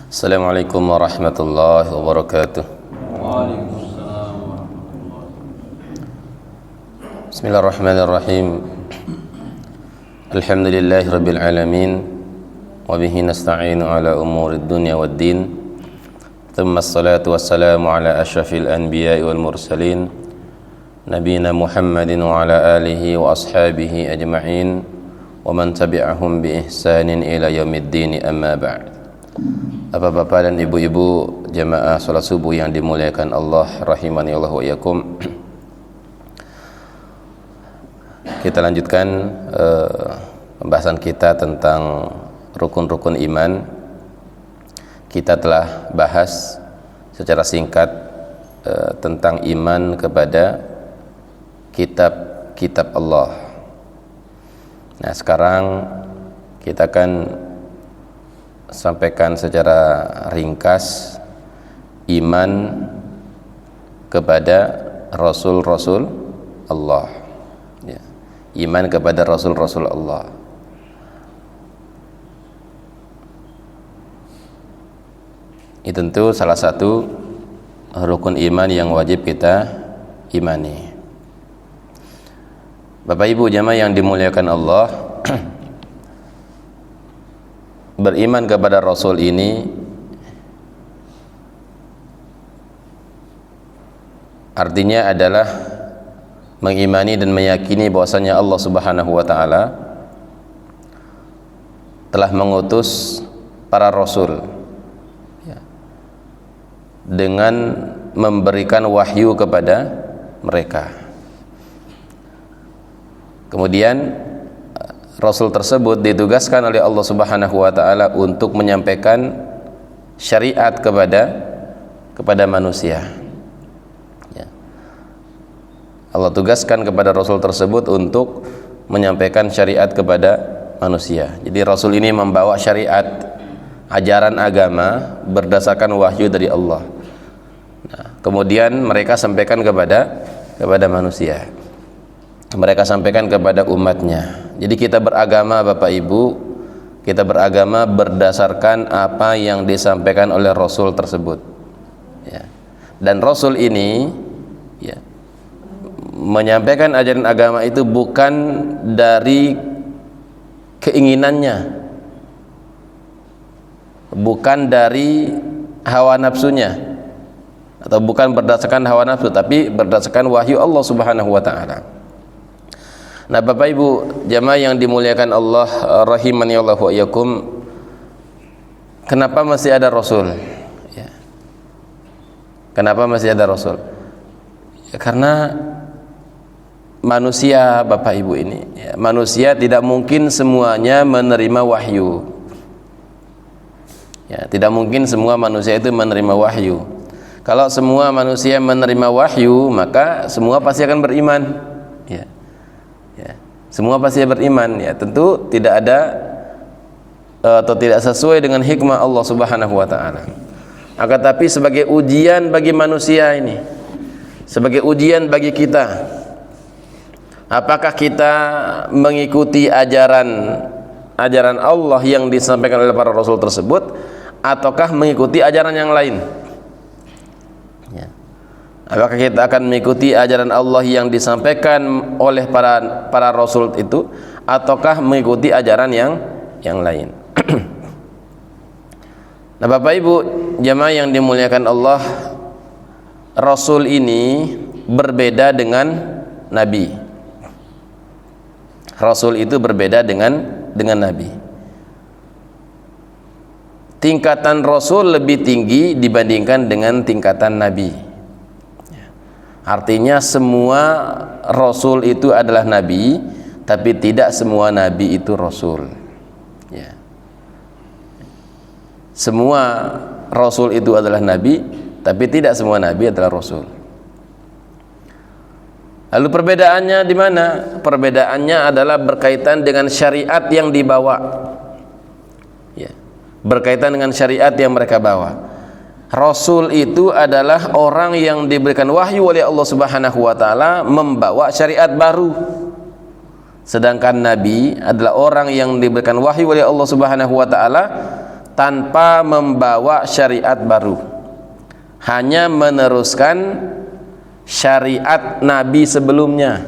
Assalamualaikum warahmatullahi wabarakatuh. Waalaikumsalam warahmatullahi wabarakatuh. Bismillahirrahmanirrahim. Alhamdulillahi rabbil alamin. Wa bihi nasta'inu ala umurid dunya waddin. Thumma assalatu wassalamu ala asyrafil anbiya'i wal mursalin, nabiyina Muhammadin wa ala alihi wa ashabihi ajma'in wa man tabi'ahum bi ihsanin ila yaumiddin, amma ba'd. Bapak-bapak dan ibu-ibu jamaah salat subuh yang dimuliakan Allah rahimani Allah wa iyyakum. Kita lanjutkan pembahasan kita tentang rukun-rukun iman. Kita telah bahas secara singkat tentang iman kepada kitab-kitab Allah. Nah, sekarang kita akan sampaikan secara ringkas iman kepada Rasul-Rasul Allah, ya. Iman kepada Rasul-Rasul Allah. Ini tentu salah satu rukun iman yang wajib kita imani. Bapak Ibu jamaah yang dimuliakan Allah, beriman kepada Rasul ini artinya adalah mengimani dan meyakini bahwasanya Allah Subhanahu wa taala telah mengutus para rasul, ya, dengan memberikan wahyu kepada mereka. Kemudian Rasul tersebut ditugaskan oleh Allah Subhanahu wa taala untuk menyampaikan syariat kepada manusia. Ya. Allah tugaskan kepada Rasul tersebut untuk menyampaikan syariat kepada manusia. Jadi Rasul ini membawa syariat, ajaran agama berdasarkan wahyu dari Allah. Nah, kemudian mereka sampaikan kepada manusia. Mereka sampaikan kepada umatnya. Jadi kita beragama Bapak Ibu, kita beragama berdasarkan apa yang disampaikan oleh Rasul tersebut, ya. Dan Rasul ini, ya, menyampaikan ajaran agama itu bukan dari keinginannya, bukan dari hawa nafsunya, atau bukan berdasarkan hawa nafsu, tapi berdasarkan wahyu Allah Subhanahu wa taala. Nah, Bapak Ibu jamaah yang dimuliakan Allah rahimani Allah wa iyyakum, kenapa masih ada Rasul? Ya. Kenapa masih ada Rasul? Ya, karena manusia Bapak Ibu ini, ya, manusia tidak mungkin semuanya menerima wahyu. Ya, tidak mungkin semua manusia itu menerima wahyu. Kalau semua manusia menerima wahyu, maka semua pasti akan beriman. Ya. Ya, semua pasti beriman, ya. Tentu tidak ada atau tidak sesuai dengan hikmah Allah Subhanahu wa taala. Akan tapi sebagai ujian bagi manusia ini, sebagai ujian bagi kita, apakah kita mengikuti ajaran Allah yang disampaikan oleh para rasul tersebut, ataukah mengikuti ajaran yang lain? Ya. Apakah kita akan mengikuti ajaran Allah yang disampaikan oleh para rasul itu, ataukah mengikuti ajaran yang lain? Nah, Bapak Ibu jamaah yang dimuliakan Allah, Rasul ini berbeda dengan Nabi. Rasul itu berbeda dengan Nabi. Tingkatan Rasul lebih tinggi dibandingkan dengan tingkatan Nabi. Artinya semua Rasul itu adalah Nabi, tapi tidak semua Nabi itu Rasul, ya. Semua Rasul itu adalah Nabi, tapi tidak semua Nabi adalah Rasul. Lalu perbedaannya di mana? Perbedaannya adalah berkaitan dengan syariat yang dibawa, ya. Berkaitan dengan syariat yang mereka bawa. Rasul itu adalah orang yang diberikan wahyu oleh Allah Subhanahu wa taala membawa syariat baru. Sedangkan Nabi adalah orang yang diberikan wahyu oleh Allah Subhanahu wa taala tanpa membawa syariat baru, hanya meneruskan syariat Nabi sebelumnya,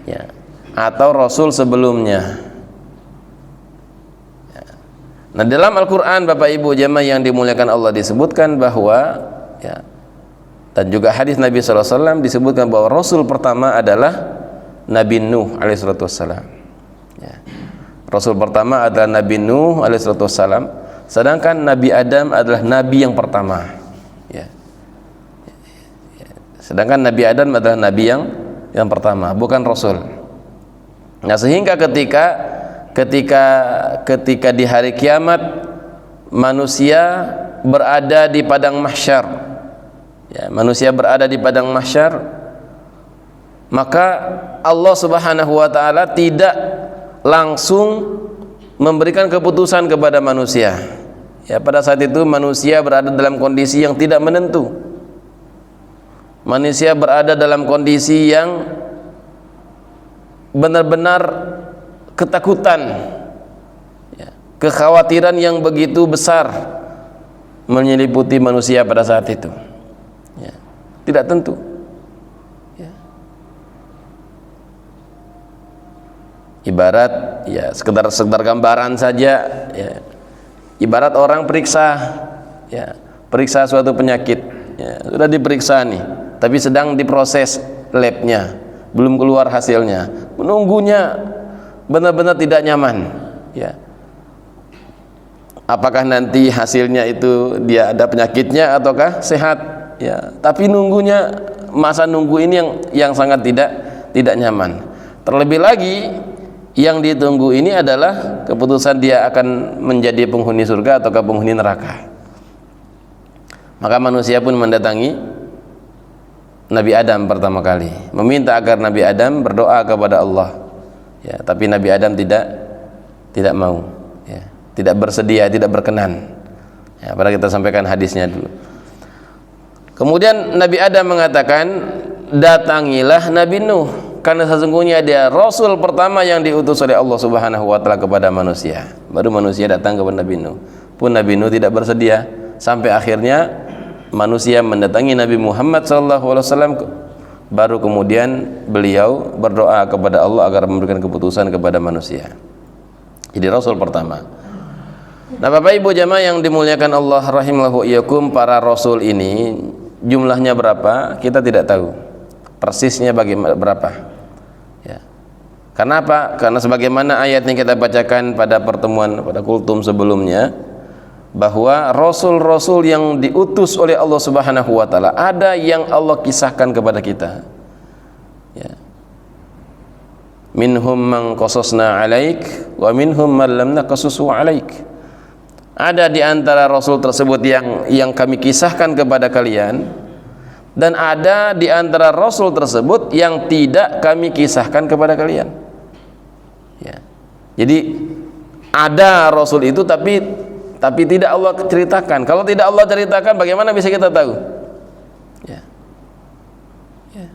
ya, atau Rasul sebelumnya. Nah, dalam Al-Quran Bapak Ibu jemaah yang dimuliakan Allah disebutkan bahwa, ya, dan juga hadis Nabi SAW disebutkan bahwa Rasul pertama adalah Nabi Nuh alaihissalam. Ya. Rasul pertama adalah Nabi Nuh alaihissalam, sedangkan Nabi Adam adalah Nabi yang pertama. Ya. Sedangkan Nabi Adam adalah Nabi yang pertama, bukan Rasul. Nah, sehingga ketika di hari kiamat manusia berada di padang mahsyar, ya, manusia berada di padang mahsyar, maka Allah Subhanahu wa taala tidak langsung memberikan keputusan kepada manusia. Ya, pada saat itu manusia berada dalam kondisi yang tidak menentu. Manusia berada dalam kondisi yang benar-benar ketakutan, ya, kekhawatiran yang begitu besar menyeliputi manusia pada saat itu, ya, tidak tentu, ya. Ibarat, ya, sekedar gambaran saja, ya, ibarat orang periksa, ya, periksa suatu penyakit, ya, sudah diperiksa nih, tapi sedang diproses labnya, belum keluar hasilnya, menunggunya benar-benar tidak nyaman, ya. Apakah nanti hasilnya itu dia ada penyakitnya ataukah sehat, ya. Tapi nunggunya, masa nunggu ini yang sangat tidak nyaman. Terlebih lagi yang ditunggu ini adalah keputusan dia akan menjadi penghuni surga ataukah penghuni neraka. Maka manusia pun mendatangi Nabi Adam pertama kali, meminta agar Nabi Adam berdoa kepada Allah. Ya, tapi Nabi Adam tidak mau, ya, tidak bersedia, tidak berkenan. Ya, pada kita sampaikan hadisnya dulu. Kemudian Nabi Adam mengatakan, datangilah Nabi Nuh, karena sesungguhnya dia Rasul pertama yang diutus oleh Allah Subhanahu wa taala kepada manusia. Baru manusia datang kepada Nabi Nuh. Pun Nabi Nuh tidak bersedia, sampai akhirnya manusia mendatangi Nabi Muhammad SAW. Baru kemudian beliau berdoa kepada Allah agar memberikan keputusan kepada manusia. Jadi Rasul pertama. Nah, Bapak Ibu jamaah yang dimuliakan Allah rahimallahu iyyakum, para Rasul ini jumlahnya berapa kita tidak tahu persisnya bagaimana berapa, ya. Karena apa? Karena sebagaimana ayat yang kita bacakan pada pertemuan pada kultum sebelumnya, bahwa rasul-rasul yang diutus oleh Allah Subhanahu wa taala ada yang Allah kisahkan kepada kita, ya. Minhum man qasasna 'alaik wa minhum man lam naqasusu 'alaik. Ada di antara rasul tersebut yang kami kisahkan kepada kalian, dan ada di antara rasul tersebut yang tidak kami kisahkan kepada kalian, ya. Jadi ada rasul itu tapi tidak Allah ceritakan. Kalau tidak Allah ceritakan, bagaimana bisa kita tahu? Ya. Ya.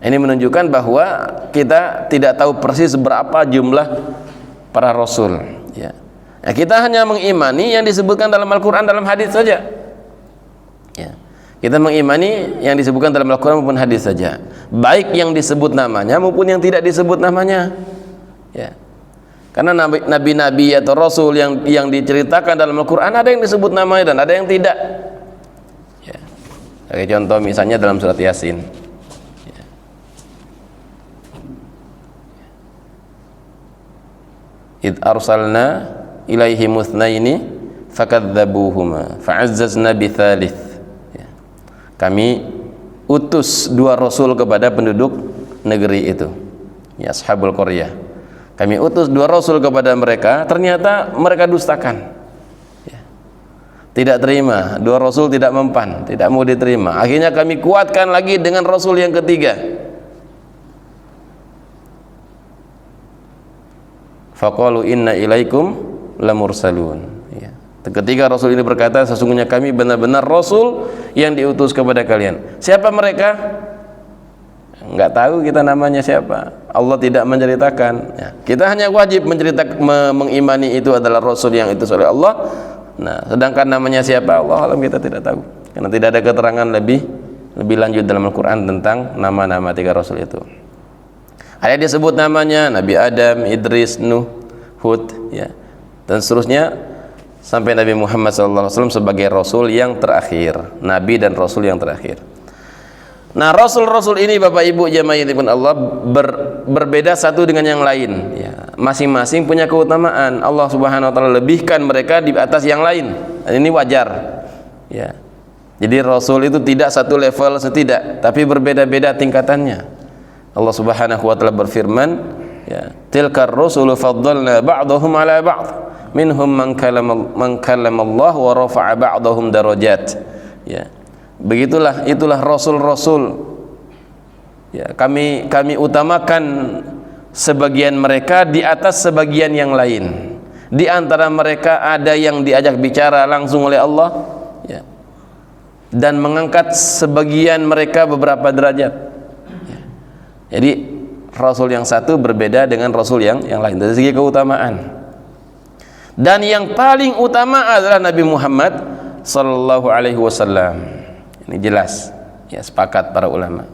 Ini menunjukkan bahwa kita tidak tahu persis berapa jumlah para rasul, ya. Nah, kita hanya mengimani yang disebutkan dalam Al-Quran, dalam hadis saja, ya. Kita mengimani yang disebutkan dalam Al-Quran maupun hadis saja, baik yang disebut namanya maupun yang tidak disebut namanya, ya. Karena nabi-nabi atau rasul yang diceritakan dalam Al-Quran ada yang disebut namanya dan ada yang tidak, ya. Sebagai contoh misalnya dalam surat Yasin, ya. Id arsalna ilaihi muthnaini fakadzabuhuma fa'azzazna bithalith, ya. Kami utus dua rasul kepada penduduk negeri itu, ya, ashabul qaryah. Kami utus dua rasul kepada mereka, ternyata mereka dustakan, ya. Tidak terima, dua rasul tidak mempan, tidak mau diterima. Akhirnya kami kuatkan lagi dengan rasul yang ketiga. Faqalu inna ilaikum lamursalun, ya. Ketika rasul ini berkata, sesungguhnya kami benar-benar rasul yang diutus kepada kalian. Siapa mereka? Nggak tahu kita namanya siapa. Allah tidak menceritakan. Ya. Kita hanya wajib mengimani itu adalah Rasul yang diutus oleh Allah. Nah, sedangkan namanya siapa, Allah alam kita tidak tahu. Karena tidak ada keterangan lebih lanjut dalam Al-Quran tentang nama-nama 3 Rasul itu. Ada disebut namanya Nabi Adam, Idris, Nuh, Hud, ya, dan seterusnya sampai Nabi Muhammad SAW sebagai Rasul yang terakhir, Nabi dan Rasul yang terakhir. Nah, Rasul-Rasul ini Bapak Ibu jamaah yang dimuliakan Allah berbeda satu dengan yang lain. Ya, masing-masing punya keutamaan. Allah Subhanahu Wa Taala lebihkan mereka di atas yang lain. Dan ini wajar. Ya. Jadi Rasul itu tidak satu level, tidak, tapi berbeda-beda tingkatannya. Allah Subhanahu wa taala berfirman, ya, tilkar rusulu faddalna ba'dahum 'ala ba'd. Minhum man kallama Allah wa rafa'a ba'dahum darajat. Ya. Itulah rasul-rasul. Ya, kami utamakan sebagian mereka di atas sebagian yang lain. Di antara mereka ada yang diajak bicara langsung oleh Allah, ya, dan mengangkat sebagian mereka beberapa derajat. Jadi Rasul yang satu berbeda dengan Rasul yang lain dari segi keutamaan. Dan yang paling utama adalah Nabi Muhammad sallallahu alaihi wasallam. Ini jelas, ya, sepakat para ulama.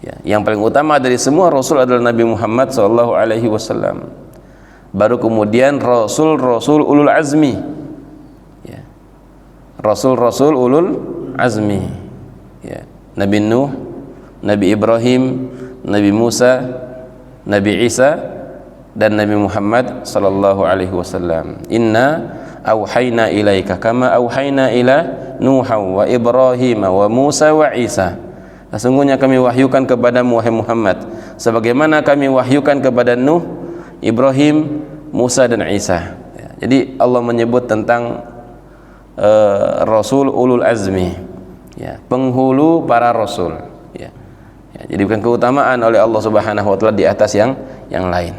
Ya, yang paling utama dari semua Rasul adalah Nabi Muhammad sallallahu alaihi wasallam. Baru kemudian Rasul ulul azmi. Ya. Rasul ulul azmi. Ya. Nabi Nuh, Nabi Ibrahim, Nabi Musa, Nabi Isa, dan Nabi Muhammad sallallahu alaihi wasallam. Inna auhayna ilaika kama auhayna ila Nuha wa Ibrahim wa Musa wa Isa. Sesungguhnya kami wahyukan kepadamu wahai Muhammad sebagaimana kami wahyukan kepada Nuh, Ibrahim, Musa dan Isa. Ya, jadi Allah menyebut tentang Rasul ulul azmi, ya, penghulu para rasul. Ya, jadi bukan keutamaan oleh Allah Subhanahu wa taala di atas yang lain.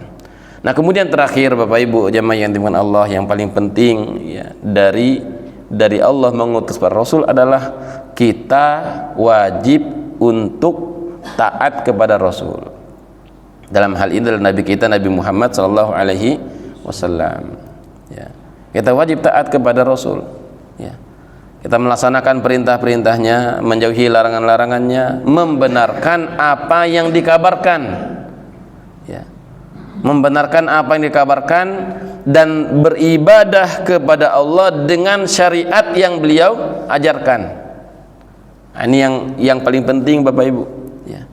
Nah, kemudian terakhir Bapak Ibu jamaah yang dimuliakan Allah, yang paling penting, ya, dari Allah mengutus para rasul adalah kita wajib untuk taat kepada rasul. Dalam hal ini adalah Nabi kita Nabi Muhammad sallallahu alaihi wasallam. Ya. Kita wajib taat kepada rasul. Ya. Kita melaksanakan perintah-perintahnya, menjauhi larangan-larangannya, membenarkan apa yang dikabarkan, ya, membenarkan apa yang dikabarkan, dan beribadah kepada Allah dengan syariat yang beliau ajarkan. Nah, ini yang paling penting Bapak Ibu. Ya.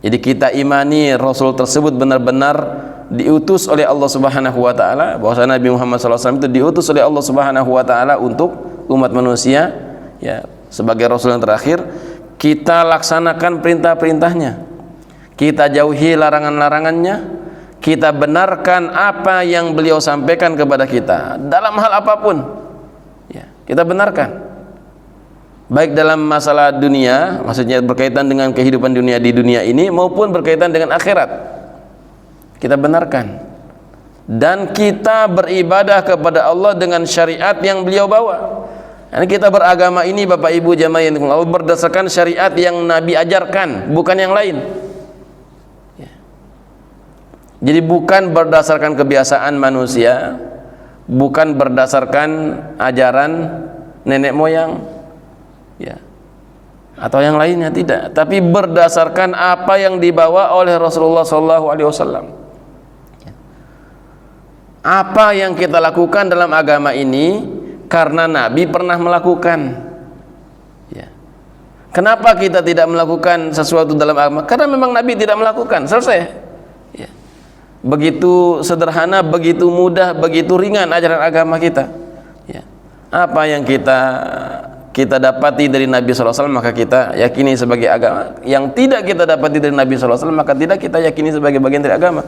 Jadi kita imani Rasul tersebut benar-benar diutus oleh Allah Subhanahu Wa Taala, bahwa Nabi Muhammad SAW itu diutus oleh Allah Subhanahu Wa Taala untuk umat manusia, ya, sebagai Rasul yang terakhir. Kita laksanakan perintah-perintahnya, kita jauhi larangan-larangannya, kita benarkan apa yang beliau sampaikan kepada kita dalam hal apapun, ya, kita benarkan, baik dalam masalah dunia, maksudnya berkaitan dengan kehidupan dunia di dunia ini, maupun berkaitan dengan akhirat, kita benarkan. Dan kita beribadah kepada Allah dengan syariat yang beliau bawa. Ini kita beragama ini Bapak Ibu jamaah yang dimuliakan Allah berdasarkan syariat yang Nabi ajarkan, bukan yang lain. Ya. Jadi bukan berdasarkan kebiasaan manusia, bukan berdasarkan ajaran nenek moyang, ya, atau yang lainnya, tidak. Tapi berdasarkan apa yang dibawa oleh Rasulullah SAW. Apa yang kita lakukan dalam agama ini karena Nabi pernah melakukan, ya. Kenapa kita tidak melakukan sesuatu dalam agama? Karena memang Nabi tidak melakukan, selesai, ya. Begitu sederhana, begitu mudah, begitu ringan ajaran agama kita, ya. Apa yang kita dapati dari Nabi SAW maka kita yakini sebagai agama. Yang tidak kita dapati dari Nabi SAW maka tidak kita yakini sebagai bagian dari agama.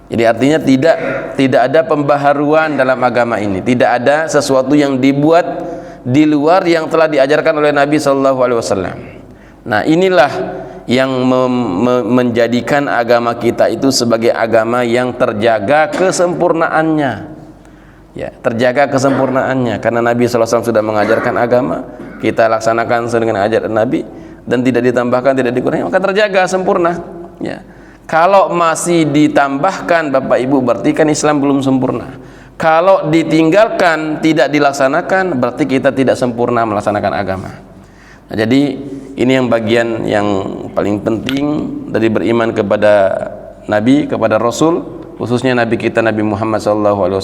Jadi artinya tidak ada pembaharuan dalam agama ini, tidak ada sesuatu yang dibuat di luar yang telah diajarkan oleh Nabi Shallallahu Alaihi Wasallam. Nah, inilah yang menjadikan agama kita itu sebagai agama yang terjaga kesempurnaannya, ya, terjaga kesempurnaannya, karena Nabi Shallallahu Alaihi Wasallam sudah mengajarkan agama, kita laksanakan sesuai dengan ajaran Nabi. dan tidak ditambahkan, tidak dikurangi, maka terjaga sempurna. Ya. Kalau masih ditambahkan Bapak Ibu, berarti kan Islam belum sempurna. Kalau ditinggalkan, tidak dilaksanakan, berarti kita tidak sempurna melaksanakan agama. Nah, jadi ini yang bagian yang paling penting dari beriman kepada Nabi, kepada Rasul, khususnya Nabi kita Nabi Muhammad SAW,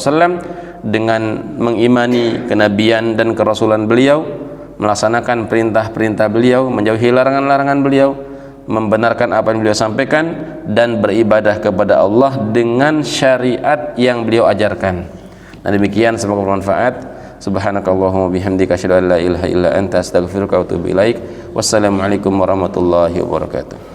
dengan mengimani kenabian dan kerasulan beliau, melaksanakan perintah-perintah beliau, menjauhi larangan-larangan beliau, membenarkan apa yang beliau sampaikan, dan beribadah kepada Allah dengan syariat yang beliau ajarkan. Nah, demikian, semoga bermanfaat. Subhanakallahumma bihamdika asyhadu an la ilaha illa anta astaghfiruka wa atubu ilaik. Wassalamualaikum warahmatullahi wabarakatuh.